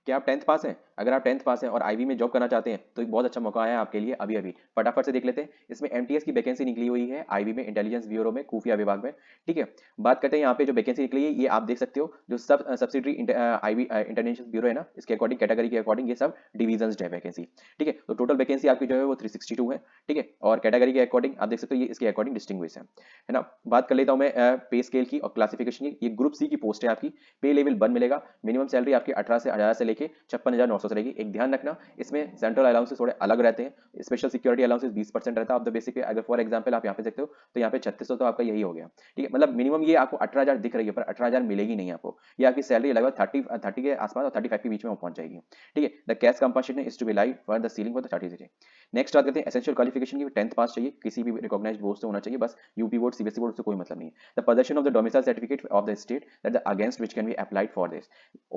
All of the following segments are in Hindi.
क्या आप 10th पास हैं? अगर आप 10th पास हैं और आईबी में जॉब करना चाहते हैं तो एक बहुत अच्छा मौका है आपके लिए अभी अभी। फटाफट से देख लेते हैं। इसमें एमटीएस की वैकेंसी निकली हुई है आईबी में, इंटेलिजेंस ब्यूरो में, खुफिया विभाग में। ठीक है, बात करते हैं यहाँ पे जो वैकेंसी निकली है, ये आप देख सकते हो जो सब सब्सिडरी आईबी इंटरनेशनल ब्यूरो है ना, इसके अकॉर्डिंग कैटेगरी के अकॉर्डिंग ये सब डिवीजन है वैकेंसी। ठीक है, तो टोटल वैकेंसी आपकी जो है वो 362 है। ठीक है, और कैटेगरी के अकॉर्डिंग आप देख सकते हो ये इसके अकॉर्डिंग डिस्टिंग्विश है ना। बात कर लेता हूँ मैं पे स्केल की और क्लासिफिकेशन की। ये ग्रुप सी की पोस्ट है आपकी, पे लेवल 1 मिलेगा। मिनिमम सैलरी आपकी 18 से 1000 से लेके 56,900 से रहेगी। एक ध्यान रखना, इसमें सेंट्रल अलाउंसेस थोड़े अलग रहते हैं। स्पेशल सिक्योरिटी अलाउंसेस 20% रहता है ऑफ द बेसिक पे। अगर फॉर एग्जांपल आप यहाँ पे देखते हो तो यहाँ पे 3600 तो आपका यही हो गया। ठीक है, मतलब मिनिमम ये आपको 18,000 दिख रही है पर 18,000 मिलेगी नहीं आपको। ये आपकी सैलरी लगभग 30 के आसपास और 35 के बीच में पहुंच जाएगी। ठीक है, the cash compensation is to be live for the ceiling for the 30। Next बात करते हैं एसेंशियल क्वालिफिकेशन की। 10th पास चाहिए, किसी भी रिकॉग्नाइज्ड बोर्ड से होना चाहिए बस। यूपी बोर्ड, सीबीएसई बोर्ड से कोई मतलब नहीं है। The possession of the domicile certificate of the state that the against which can be applied for this.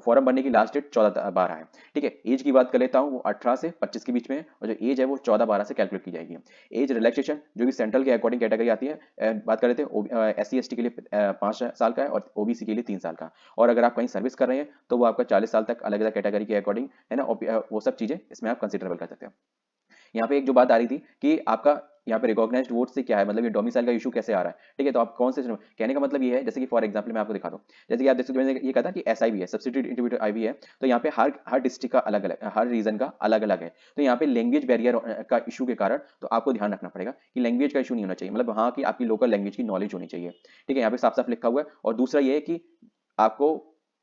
Form भरने की लास्ट डेट 14/12 है। ठीक है, एज की बात कर लेता हूँ, वो 18 से 25 के बीच में है और जो एज है वो 14/12 से कैलकुलेट की जाएगी। एज रिलैक्सेशन जो भी सेंट्रल के अकॉर्डिंग कैटेगरी आती है, बात कर लेते हैं एससी एसटी के लिए 5 साल का है और ओबीसी के लिए 3 साल का। और अगर आप कहीं सर्विस कर रहे हैं तो वो आपका 40 साल तक अलग अलग कैटेगरी के अकॉर्डिंग है ना। वो सब चीजें इसमें आप कंसिडरेबल कर सकते हैं। यहाँ पे एक जो बात आ रही थी कि आपका यहाँ पे रिकॉग्नाइज्ड वोट से क्या है, मतलब ये डोमिसाइल का इशू कैसे आ रहा है। ठीक है, तो आप कौन से कहने का मतलब ये है, जैसे कि फॉर एग्जांपल मैं आपको दिखा दूं। जैसे कि आप देख सकते हो, मैंने ये कहा था कि एसआईबी है, सब्सिट्यूट इंटीग्रेटेड आईबी है। तो यहाँ पे हर हर डिस्ट्रिक्ट का अलग अलग, हर रीजन का अलग अलग है। तो यहाँ पे लैंग्वेज बैरियर का इशू के कारण तो आपको ध्यान रखना पड़ेगा कि लैंग्वेज का इशू नहीं होना चाहिए, मतलब वहाँ की आपकी लोकल लैंग्वेज की नॉलेज होनी चाहिए। ठीक है, यहाँ पे साफ साफ लिखा हुआ है। और दूसरा ये है कि आपको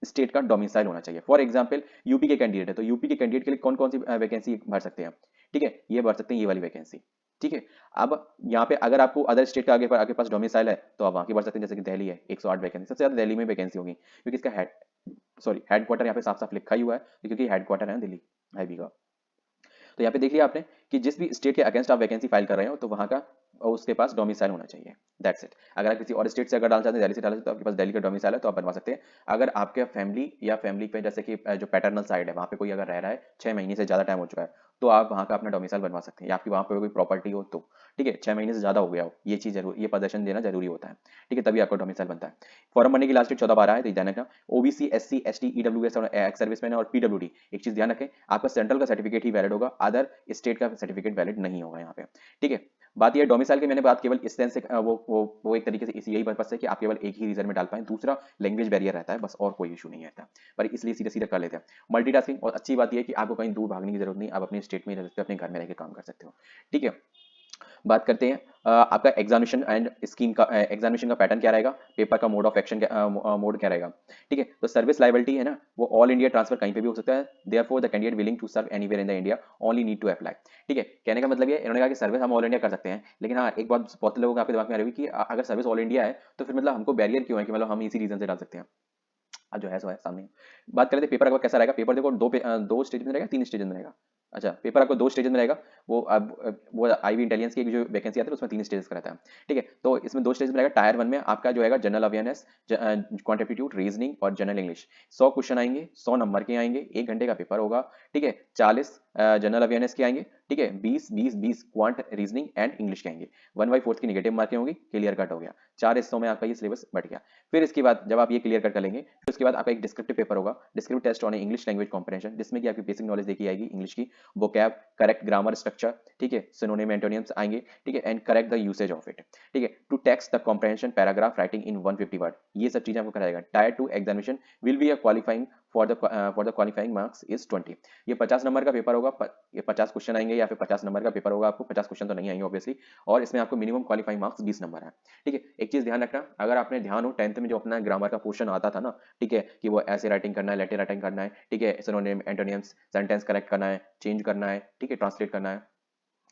स्टेट का डोमिसाइल होना चाहिए। फॉर एग्जाम्पल यूपी के कैंडिडेट है तो यूपी के कैंडिडेट के लिए कौन कौन सी वैकेंसी भर सकते हैं। ठीक है, ये भर सकते हैं ये वाली वैकेंसी। ठीक है, अब यहाँ पे अगर आपको अदर स्टेट का आगे आपके पास डोमिसाइल है तो आप वहाँ की भर सकते हैं। जैसे कि दिल्ली है, 108 वैकेंसी, सबसे ज्यादा दिल्ली में वैकेंसी होगी क्योंकि इसका हेडक्वार्टर यहाँ पे साफ साफ लिखा ही हुआ है क्योंकि हेडक्वार्टर है दिल्ली आईबी का। तो यहाँ पे देख लिया आपने कि जिस भी स्टेट के अगेंस्ट आप वैकेंसी फाइल कर रहे हो तो वहाँ का उसके पास डोमिसाइल होना चाहिए। That's it. अगर आप किसी और स्टेट से अगर डालना चाहते हैं, दिल्ली से डालना चाहते हैं, तो आपके पास दिल्ली का डोमिसाइल है तो आप बनवा सकते हैं। अगर आपके फैमिली या फैमिली पे जैसे कि जो पैटर्नल साइड है वहाँ पे कोई अगर रह रहा है 6 महीने से ज़्यादा टाइम हो चुका है तो आप वहाँ का अपना डोमिसाइल बनवा सकते हैं, या आपकी वहाँ पे कोई प्रॉपर्टी हो तो। ठीक है, 6 महीने से ज़्यादा हो गया हो, ये चीज़ जरूर, ये पोजेशन देना जरूरी होता है। ठीक है, तभी आपका डोमिसाइल बनता है। फॉर्म भरने की लास्ट डेट 14/12 है, तो ध्यान रखना। ओबीसी, एससी, एसटी, ईडब्ल्यूएस और एक्स सर्विसमैन और पीडब्ल्यूडी, एक चीज ध्यान रखें, आपका सेंट्रल का सर्टिफिकेट ही वैलिड होगा, अदर स्टेट का सर्टिफिकेट वैलिड नहीं होगा यहाँ पे। ठीक है, बात ये डोमिसाइल की मैंने बात केवल इस सेंस से वो एक तरीके से इसी यही पर्पस है कि आप केवल एक ही रीजन में डाल पाएं। दूसरा लैंग्वेज बैरियर रहता है बस, और कोई इशू नहीं रहता। पर इसलिए सीधा सीधा कर लेते हैं मल्टीटास्किंग। और अच्छी बात यह है कि आपको कहीं दूर भागने की जरूरत नहीं, आप अपने स्टेट में रह सकते हो, अपने घर में रह के काम कर सकते हो। ठीक है, बात करते हैं आपका एग्जामिनेशन एंड स्कीम का। एग्जामिनेशन का पैटर्न क्या रहेगा, पेपर का मोड ऑफ एक्शन मोड क्या रहेगा। ठीक है, तो सर्विस लाइबिलिटी है ना, वो ऑल इंडिया ट्रांसफर कहीं पे भी हो सकता है। Therefore the candidate willing to serve anywhere in the India only need to apply. ठीक है, कहने का मतलब ये इन्होंने कहा कि सर्विस हम ऑल इंडिया कर सकते हैं, लेकिन हाँ एक बात बहुत लोगों के आपके दिमाग में आ रही है कि अगर सर्विस ऑल इंडिया है तो फिर मतलब हमको बैरियर क्यों है कि मतलब हम इसी रीजन से डाल सकते हैं। अब जो है सो है सामने। बात करें तो पेपर आपका कैसा रहेगा। पेपर देखो दो स्टेज में रहेगा, 3 स्टेज में रहेगा। अच्छा, पेपर आपको 2 स्टेज में रहेगा। वो आईवी इंटेलिजेंस की जो वैकेंसी आती है उसमें 3 स्टेज का रहता है। ठीक है, तो इसमें 2 स्टेज में रहेगा। टायर 1 में आपका जो है जनरल अवेयरनेस, क्वांटिट्यूड, रीजनिंग और जनरल इंग्लिश। 100 क्वेश्चन आएंगे, 100 नंबर के आएंगे, 1 घंटे का पेपर होगा। ठीक है, 40 जनरल अवेयरनेस के आएंगे। ठीक है, 20 क्वांट, रीजनिंग एंड इंग्लिश के आएंगे। 1/4 की निगेटिव मार्किंग होगी, क्लियर कट हो गया। 4 हिस्सों में आपका ये सिलेबस बढ़ गया। फिर इसके बाद जब आप ये क्लियर कर लेंगे फिर उसके बाद आपका एक डिस्क्रिप्टिव पेपर होगा, descriptive test on English language comprehension, जिसमें कि आपकी बेसिक नॉलेज देखी जाएगी इंग्लिश की, वोकैब, करेक्ट ग्रामर स्ट्रक्चर। ठीक है, सिनोनिम एंटोनिम्स आएंगे। ठीक है, and correct the usage of it. ठीक है, to text the comprehension paragraph writing in 150 word, ये सब चीजें आपको कराएगा। Tier 2 examination will be a qualifying for the qualifying marks is 20। ये 50 नंबर का पेपर होगा। ये 50 क्वेश्चन आएंगे या फिर 50 नंबर का पेपर होगा। आपको 50 क्वेश्चन तो नहीं आएंगे ऑब्वियसली, और इसमें आपको मिनिमम क्वालिफाइंग मार्क्स 20 नंबर है। ठीक है, एक चीज ध्यान रखना, अगर आपने ध्यान हो 10th में जो अपना ग्रामर का पोर्शन आता था ना, ठीक है, कि वो ऐसे राइटिंग करना है, लेटर राइटिंग करना है, ठीक है, सिनोनिम एंटोनिम्स, सेंटेंस करेक्ट करना है, चेंज करना है, ठीक है, ट्रांसलेट करना है,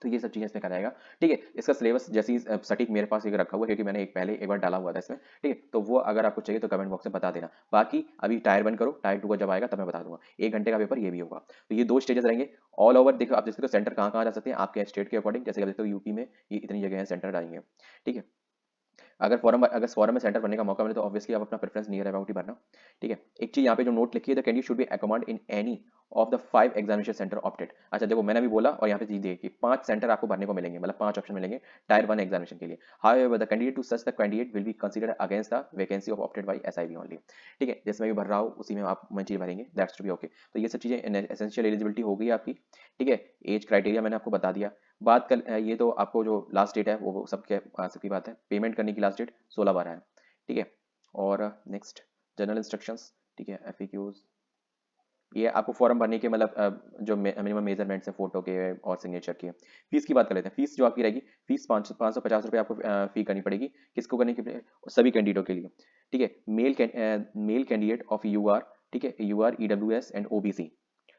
तो ये सब चीजें इसमें कराएगा। ठीक है, इसका सिलेबस जैसी सटीक मेरे पास एक रखा हुआ है क्योंकि मैंने पहले एक बार डाला हुआ था इसमें। ठीक है, तो वो अगर आपको चाहिए तो कमेंट बॉक्स में बता देना। बाकी अभी टायर 1 करो, टायर 2 का जब आएगा तब मैं बता दूंगा। 1 घंटे का पेपर ये भी होगा। तो ये 2 स्टेजेस रहेंगे। ऑल ओवर देखो, आप देख सकते हो सेंटर कहाँ कहाँ जा सकते हैं आपके स्टेट के अकॉर्डिंग। जैसे आप देखते हो यूपी में ये इतनी जगह है सेंटर आएंगे। ठीक है, अगर फॉरम में सेंटर भरने का मौका मिले तो ऑब्वियसली आप अपना प्रेफरेंस नियर अबाउट ही भरना। ठीक है, एक चीज यहाँ पे जो नोट लिखी है, the candidate should be accommodated in any of the 5 examination centre opted. अच्छा देखो मैंने भी बोला और यहाँ पे चीज देखिए कि 5 सेंटर आपको भरने को मिलेंगे, मतलब 5 ऑप्शन मिलेंगे टायर 1 एग्जामिनेशन के लिए। However the candidate to such the candidate will be considered against the vacancy of opted by SIB only. ठीक है, जिसमें भी भर रहा हो उसी में आप चीज भरेंगे, दैट्स टू बी ओके। तो ये सब चीजें एसेंशियल एलिजिबिलिटी हो गई आपकी। ठीक है, एज क्राइटेरिया मैंने आपको बता दिया। बात कर ये तो आपको जो लास्ट डेट है वो सबकी बात है। पेमेंट करने की लास्ट डेट 16/12 है। ठीक है, और नेक्स्ट जनरल इंस्ट्रक्शंस। ठीक है, एफएक्यूज, ये आपको फॉर्म भरने के मतलब जो मिनिमम मेजरमेंट्स है फोटो के और सिग्नेचर के। फीस की बात कर लेते हैं। फीस जो आपकी रहेगी, फीस 550 रुपये आपको फी करनी पड़ेगी। किसको करनी की? सभी कैंडिडेटों के लिए। ठीक है, मेल कैंडिडेट ऑफ यूआर, ठीक है, UR EWS and OBC,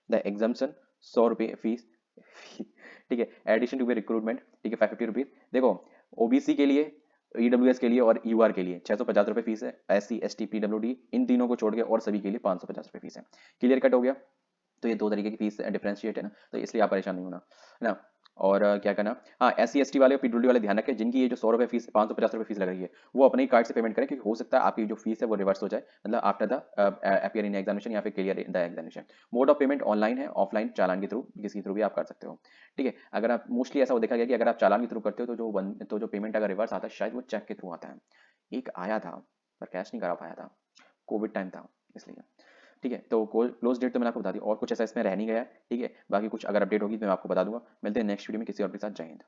the exemption 100 रुपये फीस। ठीक है, एडिशन टू बी रिक्रूटमेंट, ठीक है, 550 रुपीज। देखो ओबीसी के लिए, ईडब्ल्यूएस के लिए और यूआर के लिए 650 रुपये फीस है। एससी एसटी पीडब्ल्यूडी इन तीनों को छोड़ के और सभी के लिए 550 रुपये फीस है। क्लियर कट हो गया? तो ये दो तरीके की फीस डिफरेंशिएट है ना, तो इसलिए आप परेशान नहीं होना है ना। और क्या करना, हाँ एससी एसटी वाले और पीडब्ल्यूडी वाले ध्यान रखें, जिनकी ये जो 100 रुपये फीस 550 रुपये फीस लग रही है, वो अपने ही कार्ड से पेमेंट करें, क्योंकि हो सकता है आपकी जो फीस है वो रिवर्स हो जाए, मतलब after the appear in examination या फिर clear in the examination. Mode of payment online है, ऑफलाइन चालान के थ्रू, किसी थ्रू भी आप कर सकते हो। ठीक है, अगर आप मोस्टली ऐसा देखा गया कि अगर आप चालान के थ्रू करते हो तो जो पेमेंट अगर रिवर्स आता है शायद वो चेक के थ्रू आता है। एक आया था पर कैश नहीं करा पाया था, कोविड टाइम था इसलिए। ठीक है, तो क्लोज डेट तो मैंने आपको बता दी, और कुछ ऐसा इसमें रह नहीं गया है। ठीक है, बाकी कुछ अगर अपडेट होगी तो मैं आपको बता दूंगा। मिलते हैं नेक्स्ट वीडियो में किसी और के साथ। जय हिंद।